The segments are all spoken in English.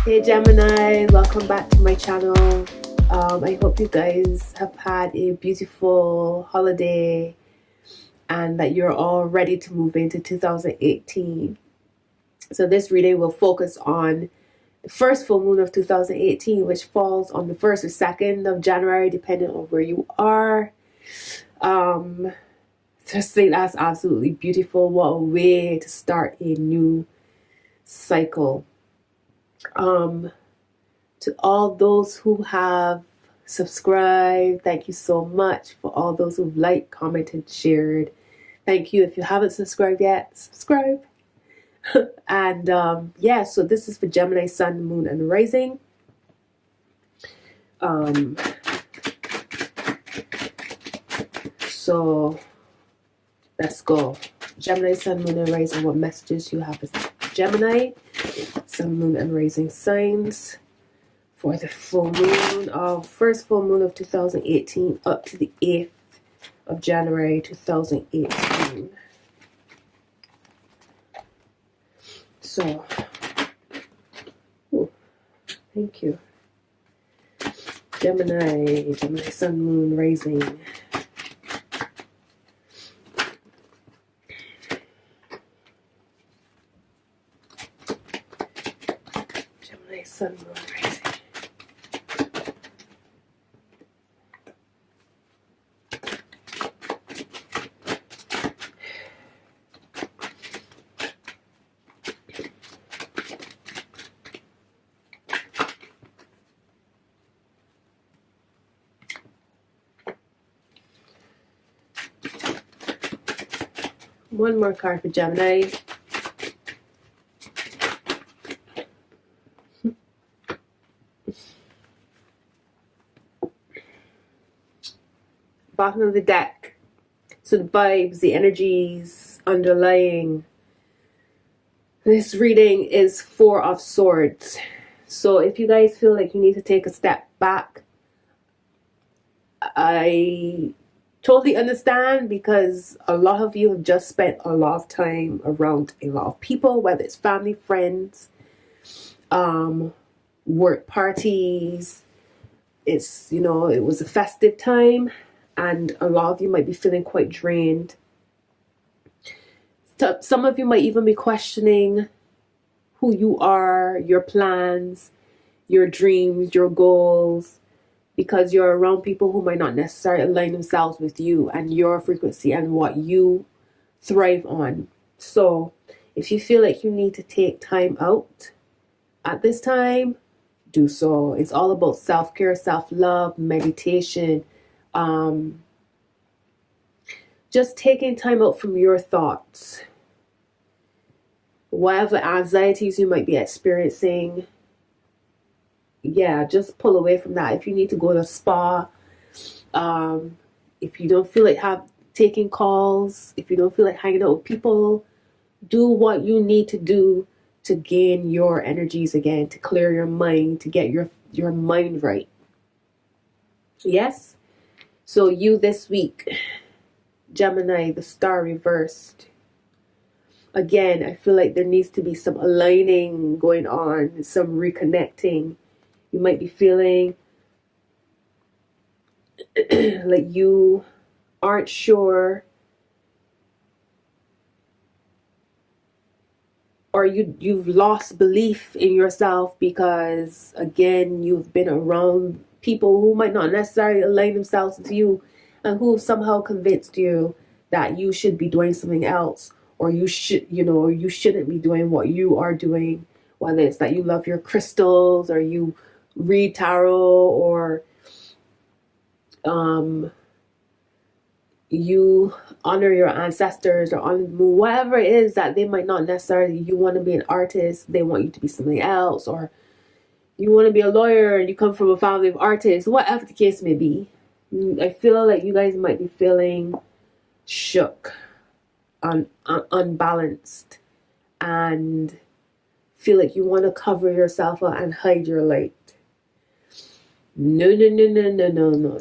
Hey Gemini, welcome back to my channel. I hope you guys have had a beautiful holiday and that you're all ready to move into 2018. So this reading will focus on the first full moon of 2018, which falls on the 1st or 2nd of January, depending on where you are. Just think that's absolutely beautiful. What a way to start a new cycle. To all those who have subscribed, thank you so much. For all those who've liked, commented, shared, thank you. If you haven't subscribed yet, subscribe. And yeah, so this is for Gemini Sun, Moon, and Rising. So let's go. Gemini Sun, Moon, and Rising. What messages you have as Gemini Sun, Moon, and Rising signs for the full moon of first full moon of 2018 up to the 8th of January 2018. So, thank you. Gemini Sun, Moon, Rising. Gemini Sun, Moon, Rising. One more card for Gemini. Bottom of the deck. So the vibes, the energies underlying this reading is 4 of Swords. So if you guys feel like you need to take a step back, I totally understand, because a lot of you have just spent a lot of time around a lot of people, whether it's family, friends, work parties. It's, you know, it was a festive time and a lot of you might be feeling quite drained. Some of you might even be questioning who you are, your plans, your dreams, your goals, because you're around people who might not necessarily align themselves with you and your frequency and what you thrive on. So if you feel like you need to take time out at this time, do so. It's all about self-care, self-love, meditation, just taking time out from your thoughts. Whatever anxieties you might be experiencing, yeah, just pull away from that. If you need to go to a spa, if you don't feel like taking calls, if you don't feel like hanging out with people, do what you need to do to gain your energies again, to clear your mind, to get your mind right. Yes? So you this week, Gemini, the star reversed. Again, I feel like there needs to be some aligning going on, some reconnecting. You might be feeling like you aren't sure, or you've lost belief in yourself because, again, you've been around people who might not necessarily align themselves with you and who somehow convinced you that you should be doing something else, or you shouldn't be doing what you are doing, whether it's that you love your crystals or you read tarot, or you honor your ancestors, or honor the moon, whatever it is that they might not necessarily, you want to be an artist, they want you to be something else, or you want to be a lawyer and you come from a family of artists, whatever the case may be. I feel like you guys might be feeling shook, unbalanced, and feel like you want to cover yourself up and hide your light. No,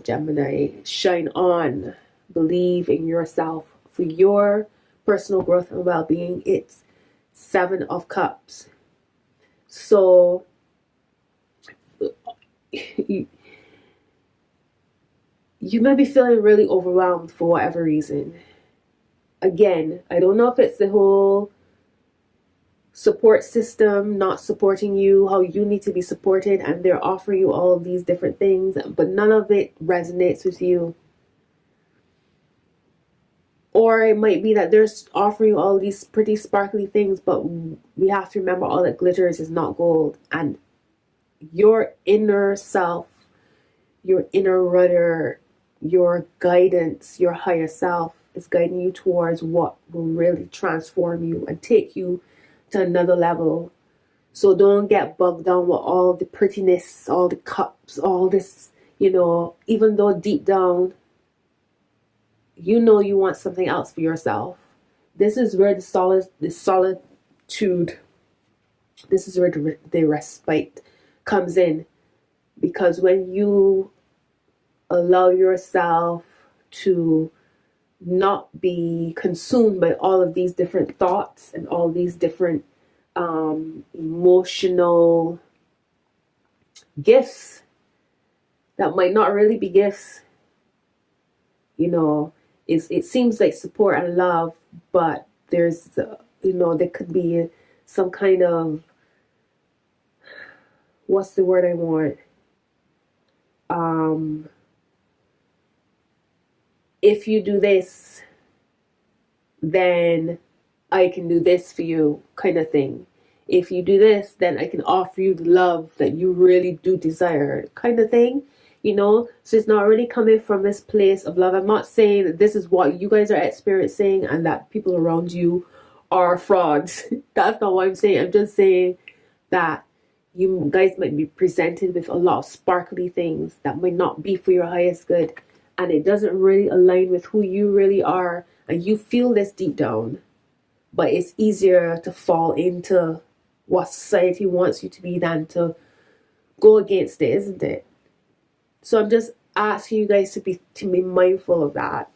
Gemini. Shine on. Believe in yourself for your personal growth and well-being. It's 7 of Cups. So You may be feeling really overwhelmed for whatever reason. Again, I don't know if it's the whole support system not supporting you how you need to be supported, and they're offering you all of these different things, but none of it resonates with you. Or it might be that they're offering you all these pretty sparkly things, but we have to remember all that glitters is not gold. And your inner self, your inner rudder, your guidance, your higher self is guiding you towards what will really transform you and take you to another level. So don't get bogged down with all the prettiness, all the cups, all this, even though deep down, you know you want something else for yourself. This is where the solitude, this is where the respite comes in. Because when you allow yourself to not be consumed by all of these different thoughts and all these different emotional gifts that might not really be gifts, it seems like support and love, but there's there could be some kind of, what's the word I want, if you do this, then I can do this for you, kind of thing. If you do this, then I can offer you the love that you really do desire, kind of thing. So it's not really coming from this place of love. I'm not saying that this is what you guys are experiencing and that people around you are frauds. That's not what I'm saying. I'm just saying that you guys might be presented with a lot of sparkly things that might not be for your highest good. And it doesn't really align with who you really are. And you feel this deep down. But it's easier to fall into what society wants you to be than to go against it, isn't it? So I'm just asking you guys to be mindful of that.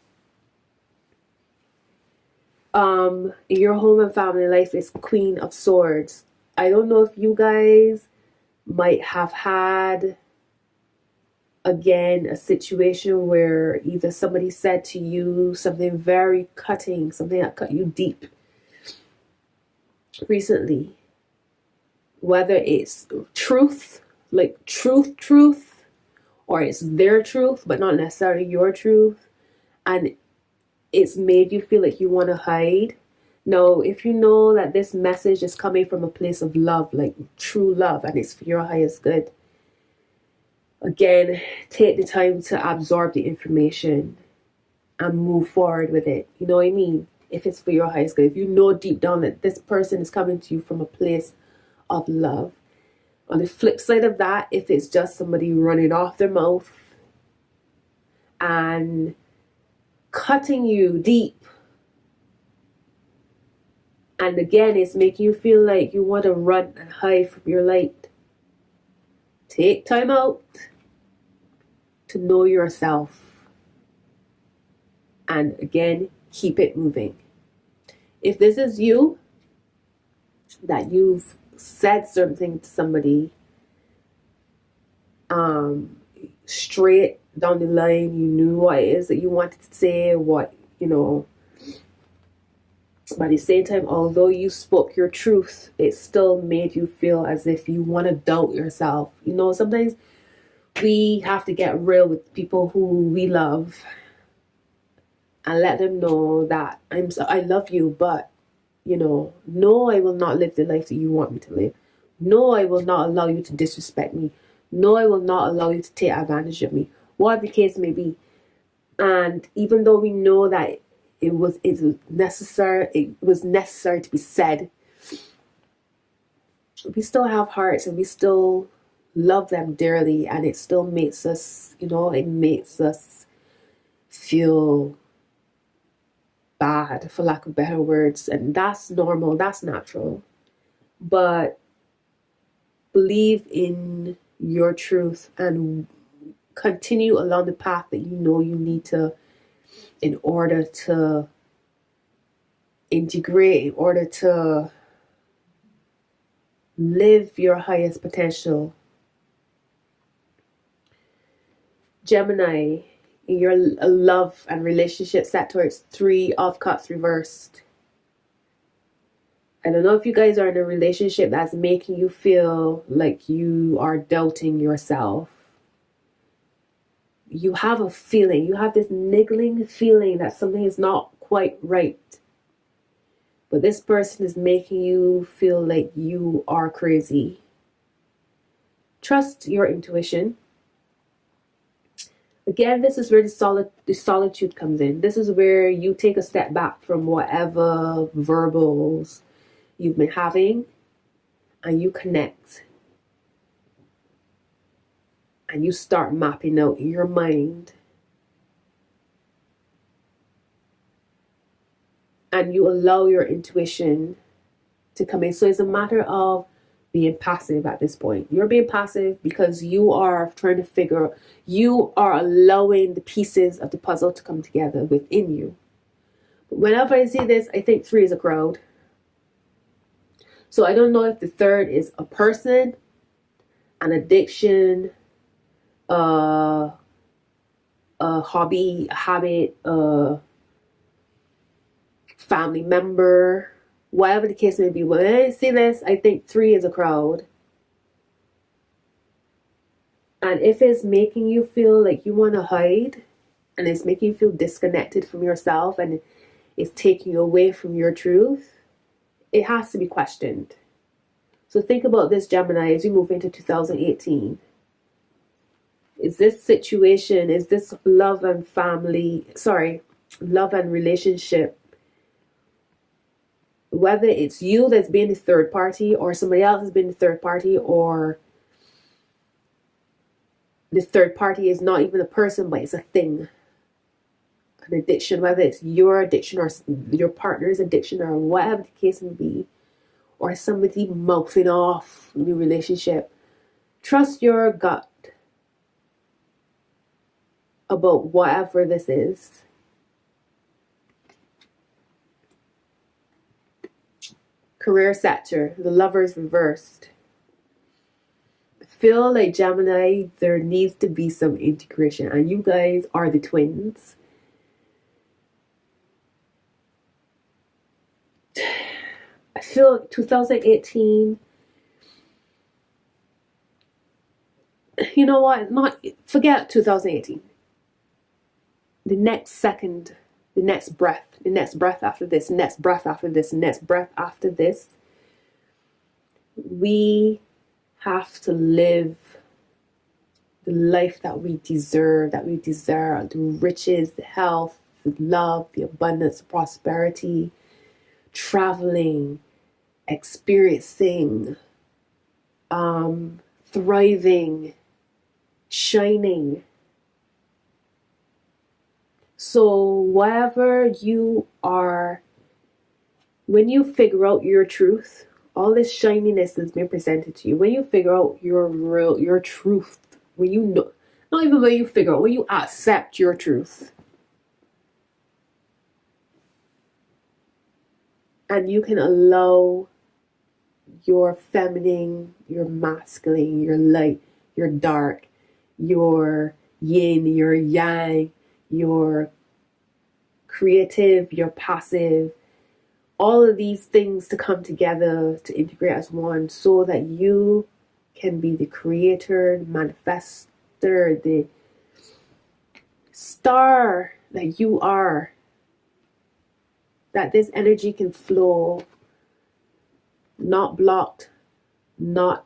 Your home and family life is Queen of Swords. I don't know if you guys might have had, again, a situation where either somebody said to you something very cutting, something that cut you deep recently. Whether it's truth, like truth, or it's their truth, but not necessarily your truth, and it's made you feel like you want to hide. No, if you know that this message is coming from a place of love, like true love, and it's for your highest good, again, take the time to absorb the information and move forward with it. You know what I mean? If it's for your highest good, if you know deep down that this person is coming to you from a place of love. On the flip side of that, if it's just somebody running off their mouth and cutting you deep, and again, it's making you feel like you want to run and hide from your light, take time out to know yourself. And again, keep it moving. If this is you, that you've said something to somebody straight down the line, you knew what it is that you wanted to say, but at the same time, although you spoke your truth, it still made you feel as if you want to doubt yourself. Sometimes we have to get real with people who we love and let them know that I love you, but no, I will not live the life that you want me to live. No, I will not allow you to disrespect me. No, I will not allow you to take advantage of me. Whatever the case may be. And even though we know that it was necessary to be said, we still have hearts and we still love them dearly, and it still makes us, it makes us feel bad, for lack of better words, and that's normal, that's natural. But believe in your truth and continue along the path that you know you need to, in order to integrate, in order to live your highest potential. Gemini, in your love and relationship sector, it's 3 of Cups reversed. I don't know if you guys are in a relationship that's making you feel like you are doubting yourself. You have a feeling, you have this niggling feeling that something is not quite right. But this person is making you feel like you are crazy. Trust your intuition. Again, this is where the solitude comes in. This is where you take a step back from whatever verbals you've been having, and you connect. And you start mapping out in your mind. And you allow your intuition to come in. So it's a matter of being passive at this point. You're being passive because you are trying to figure, you are allowing the pieces of the puzzle to come together within you. But whenever I see this, I think 3 is a crowd. So I don't know if the 3rd is a person, an addiction, a hobby, a habit, a family member, whatever the case may be. When I see this, I think 3 is a crowd. And if it's making you feel like you want to hide, and it's making you feel disconnected from yourself, and it's taking you away from your truth, it has to be questioned. So think about this, Gemini, as you move into 2018. Is this situation, is this love and relationship, whether it's you that's being the third party, or somebody else has been the third party, or the third party is not even a person, but it's a thing, an addiction, whether it's your addiction or your partner's addiction or whatever the case may be, or somebody mouthing off in your relationship. Trust your gut about whatever this is. Career sector, the Lovers reversed. I feel like, Gemini, there needs to be some integration, and you guys are the twins. I feel 2018, you know what, forget 2018. The next second, the next breath after this, next breath after this, next breath after this, we have to live the life that we deserve, the riches, the health, the love, the abundance, the prosperity, traveling, experiencing, thriving, shining. So whatever you are, when you figure out your truth, all this shininess that's been presented to you, when you figure out your truth, when you know, not even when you figure out, when you accept your truth, and you can allow your feminine, your masculine, your light, your dark, your yin, your yang, your creative, your passive, all of these things to come together to integrate as one, so that you can be the creator, the manifester, the star that you are. That this energy can flow, not blocked, not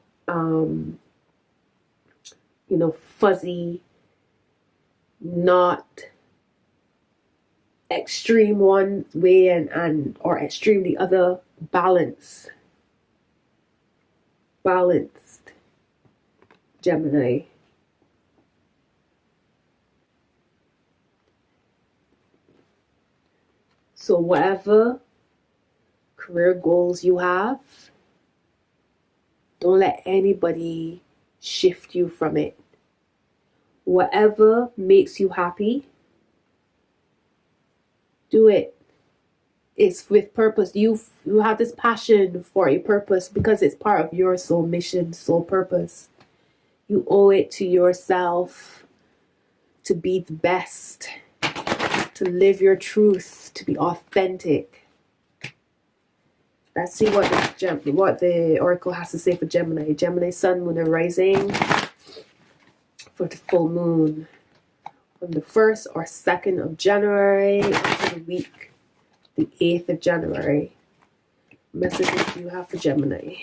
fuzzy, not extreme one way and or extreme the other. Balanced, Gemini. So whatever career goals you have, don't let anybody shift you from it. Whatever makes you happy, do it. It's with purpose. You have this passion for a purpose because it's part of your soul mission, soul purpose. You owe it to yourself to be the best, to live your truth, to be authentic. Let's see what the oracle has to say for Gemini. Gemini Sun, Moon, and Rising for the full moon on the 1st or 2nd of January, for the week, the 8th of January. Messages you have for Gemini.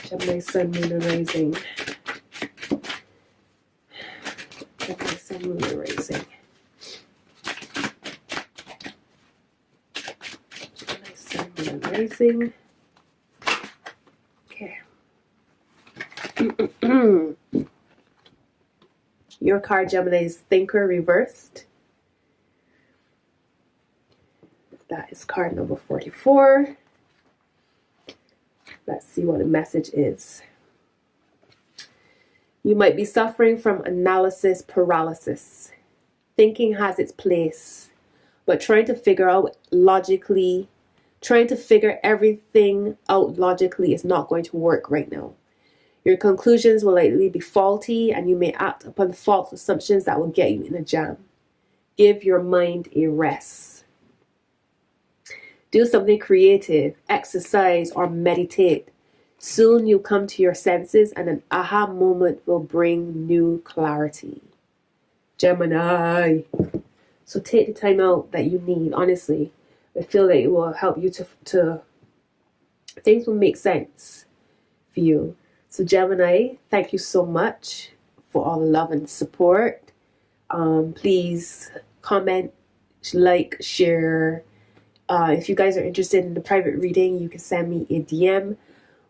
Gemini Sun, Moon, and Rising. Gemini Sun, Moon, and Rising. Gemini Sun, Moon, and Rising. Okay. Your card, Gemini, is Thinker reversed. That is card number 44. Let's see what the message is. You might be suffering from analysis paralysis. Thinking has its place, but trying to figure everything out logically is not going to work right now. Your conclusions will likely be faulty, and you may act upon false assumptions that will get you in a jam. Give your mind a rest. Do something creative, exercise, or meditate. Soon you'll come to your senses, and an aha moment will bring new clarity. Gemini. So take the time out that you need, honestly. I feel that it will help you to things will make sense for you. So Gemini, thank you so much for all the love and support. Please comment, like, share. If you guys are interested in the private reading, you can send me a DM.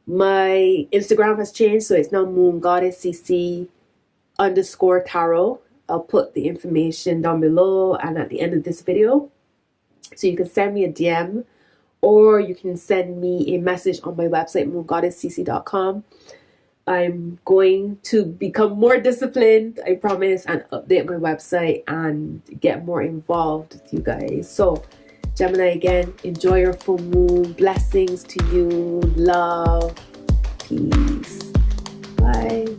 My Instagram has changed, so it's now moongoodesssisi _tarot. I'll put the information down below and at the end of this video. So you can send me a DM, or you can send me a message on my website, moongoodesssisi.com. I'm going to become more disciplined, I promise, and update my website and get more involved with you guys. So Gemini, again, enjoy your full moon. Blessings to you. Love. Peace. Bye.